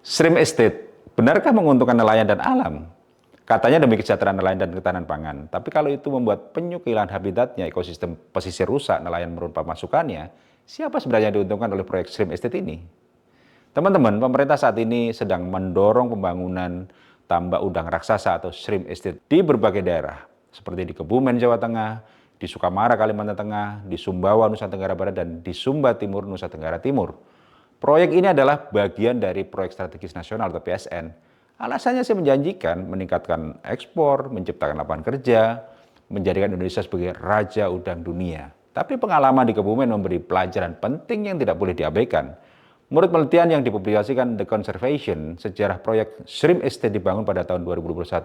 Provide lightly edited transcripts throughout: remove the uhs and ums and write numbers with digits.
Shrimp estate, benarkah menguntungkan nelayan dan alam? Katanya demi kesejahteraan nelayan dan ketahanan pangan. Tapi kalau itu membuat penyu kehilangan habitatnya, ekosistem pesisir rusak, nelayan menurun pemasukannya, siapa sebenarnya yang diuntungkan oleh proyek shrimp estate ini? Teman-teman, pemerintah saat ini sedang mendorong pembangunan tambak udang raksasa atau shrimp estate di berbagai daerah, seperti di Kebumen, Jawa Tengah, di Sukamara, Kalimantan Tengah, di Sumbawa, Nusa Tenggara Barat, dan di Sumba Timur, Nusa Tenggara Timur. Proyek ini adalah bagian dari proyek strategis nasional atau PSN. Alasannya sih menjanjikan meningkatkan ekspor, menciptakan lapangan kerja, menjadikan Indonesia sebagai raja udang dunia. Tapi pengalaman di Kebumen memberi pelajaran penting yang tidak boleh diabaikan. Menurut penelitian yang dipublikasikan The Conservation, sejarah proyek shrimp estate dibangun pada tahun 2021,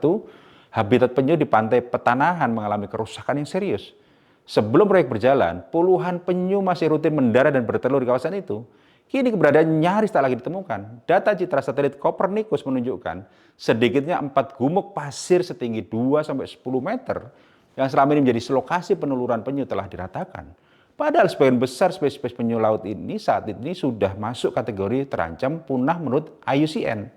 habitat penyu di pantai Petanahan mengalami kerusakan yang serius. Sebelum proyek berjalan, puluhan penyu masih rutin mendarat dan bertelur di kawasan itu. Kini keberadaan nyaris tak lagi ditemukan. Data citra satelit Copernicus menunjukkan sedikitnya 4 gumuk pasir setinggi 2-10 meter yang selama ini menjadi lokasi peneluran penyu telah diratakan. Padahal sebagian besar spesies penyu laut ini saat ini sudah masuk kategori terancam punah menurut IUCN.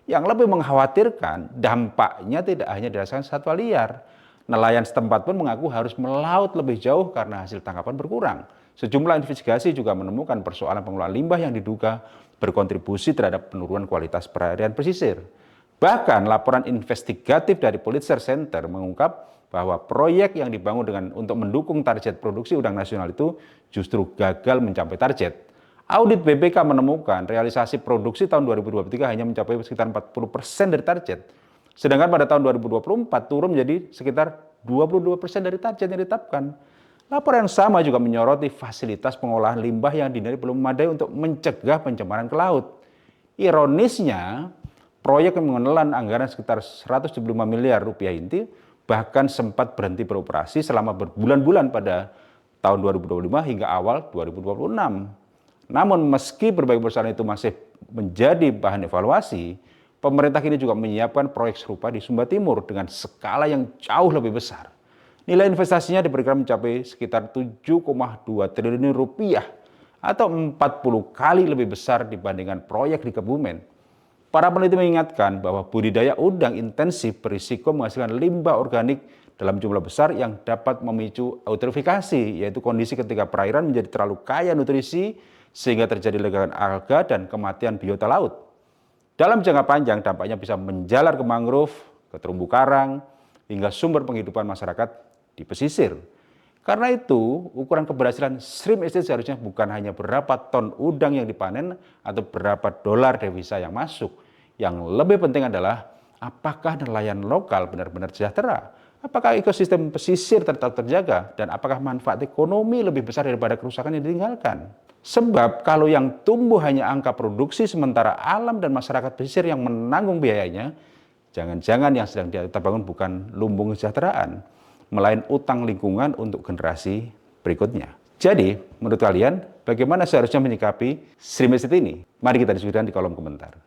Yang lebih mengkhawatirkan, dampaknya tidak hanya dirasakan satwa liar. Nelayan setempat pun mengaku harus melaut lebih jauh karena hasil tangkapan berkurang. Sejumlah investigasi juga menemukan persoalan pengelolaan limbah yang diduga berkontribusi terhadap penurunan kualitas perairan pesisir. Bahkan laporan investigatif dari Pulitzer Center mengungkap bahwa proyek yang dibangun untuk mendukung target produksi udang nasional itu justru gagal mencapai target. Audit BPK menemukan realisasi produksi tahun 2023 hanya mencapai sekitar 40% dari target. Sedangkan pada tahun 2024 turun menjadi sekitar 22% dari target yang ditetapkan. Laporan yang sama juga menyoroti fasilitas pengolahan limbah yang dinilai belum memadai untuk mencegah pencemaran ke laut. Ironisnya, proyek yang menelan anggaran sekitar 175 miliar rupiah ini bahkan sempat berhenti beroperasi selama berbulan-bulan pada tahun 2025 hingga awal 2026. Namun meski berbagai perusahaan itu masih menjadi bahan evaluasi, pemerintah kini juga menyiapkan proyek serupa di Sumba Timur dengan skala yang jauh lebih besar. Nilai investasinya diperkirakan mencapai sekitar 7,2 triliun rupiah atau 40 kali lebih besar dibandingkan proyek di Kebumen. Para peneliti mengingatkan bahwa budidaya udang intensif berisiko menghasilkan limbah organik dalam jumlah besar yang dapat memicu eutrofifikasi, yaitu kondisi ketika perairan menjadi terlalu kaya nutrisi sehingga terjadi ledakan alga dan kematian biota laut. Dalam jangka panjang dampaknya bisa menjalar ke mangrove, ke terumbu karang, hingga sumber penghidupan masyarakat di pesisir. Karena itu, ukuran keberhasilan shrimp estate seharusnya bukan hanya berapa ton udang yang dipanen atau berapa dolar devisa yang masuk. Yang lebih penting adalah apakah nelayan lokal benar-benar sejahtera, apakah ekosistem pesisir tetap terjaga, dan apakah manfaat ekonomi lebih besar daripada kerusakan yang ditinggalkan. Sebab kalau yang tumbuh hanya angka produksi sementara alam dan masyarakat pesisir yang menanggung biayanya, jangan-jangan yang sedang kita bangun bukan lumbung kesejahteraan, melainkan utang lingkungan untuk generasi berikutnya. Jadi, menurut kalian, bagaimana seharusnya menyikapi shrimp estate ini? Mari kita diskusikan di kolom komentar.